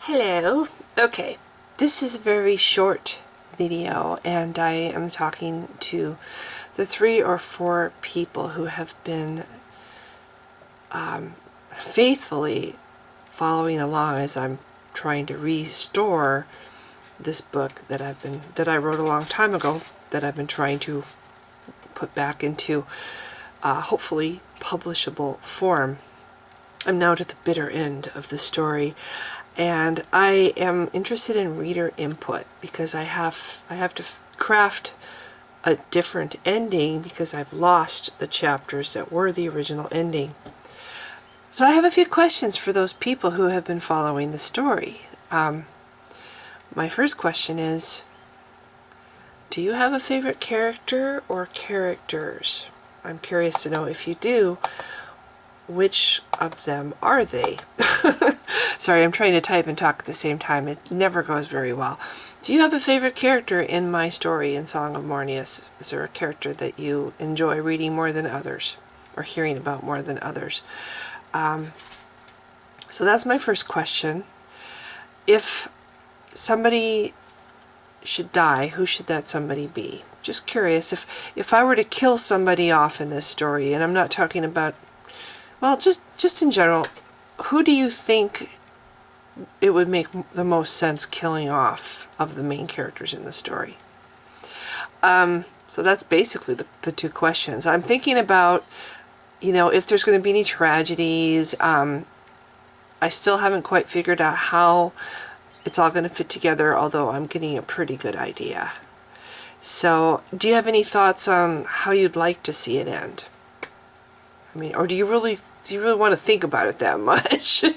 Hello. Okay, this is a very short video, and I am talking to the 3 or 4 people who have been faithfully following along as I'm trying to restore this book that I wrote a long time ago, that I've been trying to put back into hopefully publishable form. I'm now to the bitter end of the story, and I am interested in reader input because I have to craft a different ending because I've lost the chapters that were the original ending. So I have a few questions for those people who have been following the story. My first question is, do you have a favorite character or characters? I'm curious to know, if you do, which of them are they? Sorry, I'm trying to type and talk at the same time. It never goes very well. Do you have a favorite character in my story in Song of Mornius? Is there a character that you enjoy reading more than others, or hearing about more than others? So that's my first question. If somebody should die, who should that somebody be? Just curious, if I were to kill somebody off in this story, and I'm not talking about, well, just in general, who do you think it would make the most sense killing off of the main characters in the story? So that's basically the 2 questions. I'm thinking about, if there's going to be any tragedies. I still haven't quite figured out how it's all going to fit together, although I'm getting a pretty good idea. So, do you have any thoughts on how you'd like to see it end? I mean, or do you really want to think about it that much? Do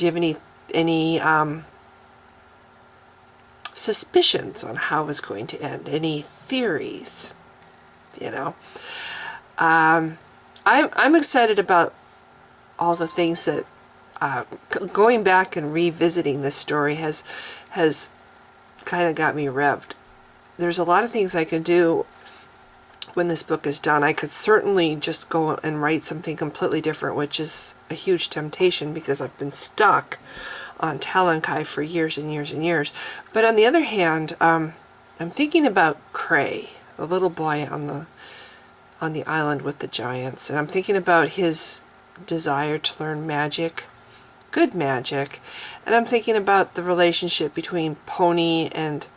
you have any suspicions on how it's going to end? Any theories? I'm excited about all the things that going back and revisiting this story has kind of got me revved. There's a lot of things I can do when this book is done. I could certainly just go and write something completely different, which is a huge temptation because I've been stuck on Talonkai for years and years and years. But on the other hand, I'm thinking about Cray, the little boy on the island with the giants, and I'm thinking about his desire to learn magic, good magic, and I'm thinking about the relationship between Pony and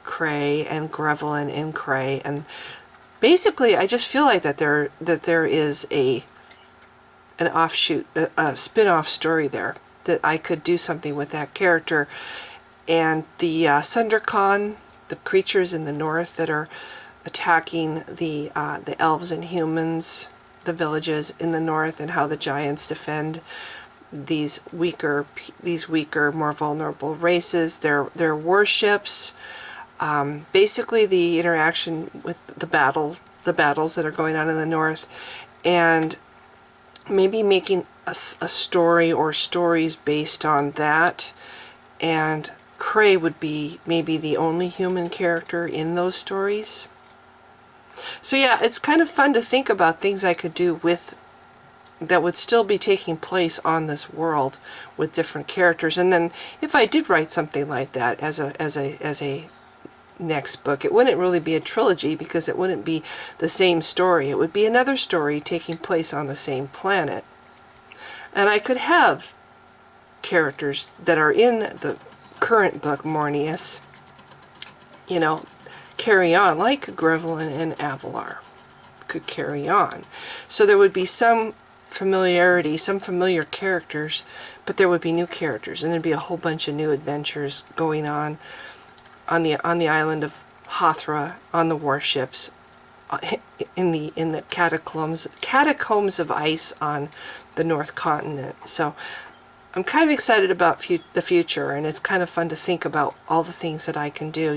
Cray and Grevelin and Cray, and basically I just feel like that there is an offshoot, a spin-off story there, that I could do something with that character. And the Sundercon, the creatures in the north that are attacking the elves and humans, the villages in the north, and how the giants defend these weaker, more vulnerable races, their warships, basically the interaction with the battles that are going on in the north, and maybe making a story or stories based on that. And Cray would be maybe the only human character in those stories. So yeah, it's kind of fun to think about things I could do that would still be taking place on this world with different characters. And then if I did write something like that as a next book, it wouldn't really be a trilogy because it wouldn't be the same story. It would be another story taking place on the same planet. And I could have characters that are in the current book, Mornius, carry on, like Grevelin and Avalar could carry on. So there would be some familiarity, some familiar characters, but there would be new characters, and there'd be a whole bunch of new adventures going on the island of Hothra, on the warships, in the catacombs of ice on the North Continent. So I'm kind of excited about the future, and it's kind of fun to think about all the things that I can do.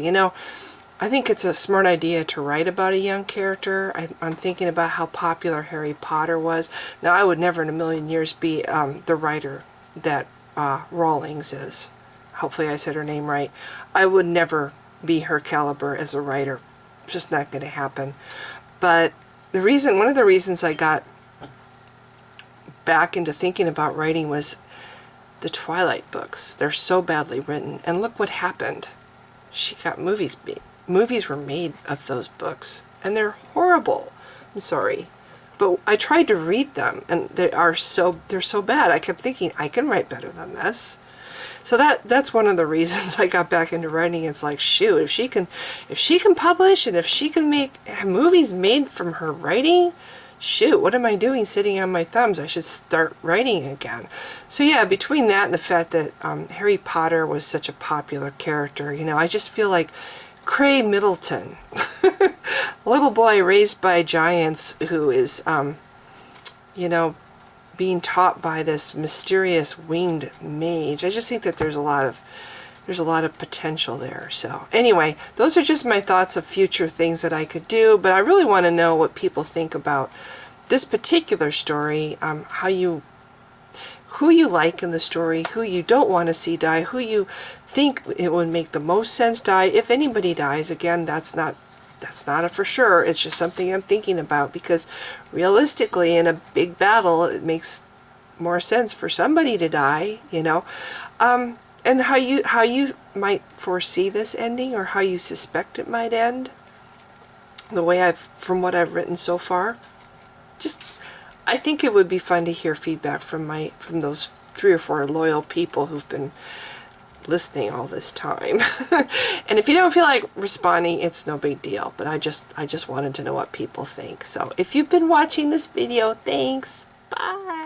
I think it's a smart idea to write about a young character. I'm thinking about how popular Harry Potter was. Now, I would never in a million years be the writer that Rawlings is. Hopefully I said her name right. I would never be her caliber as a writer. It's just not going to happen. But one of the reasons I got back into thinking about writing was the Twilight books. They're so badly written. And look what happened. She got movies made. Movies were made of those books. And they're horrible. I'm sorry. But I tried to read them, and they're so bad. I kept thinking, I can write better than this. So that's one of the reasons I got back into writing. It's like, shoot, if she can publish, and if she can make movies made from her writing, shoot, what am I doing sitting on my thumbs? I should start writing again. So yeah, between that and the fact that Harry Potter was such a popular character, you know, I just feel like Cray Middleton, little boy raised by giants who is, you know, being taught by this mysterious winged mage. I just think that there's a lot of potential there. So anyway, those are just my thoughts of future things that I could do, but I really want to know what people think about this particular story, who you like in the story, who you don't want to see die, who you think it would make the most sense die. If anybody dies, again, that's not a for sure. It's just something I'm thinking about, because realistically, in a big battle, it makes more sense for somebody to die, you know. And how you might foresee this ending, or how you suspect it might end. The way from what I've written so far, I think it would be fun to hear feedback from those 3 or 4 loyal people who've been listening all this time. And if you don't feel like responding, it's no big deal, but I just wanted to know what people think. So if you've been watching this video, thanks. Bye.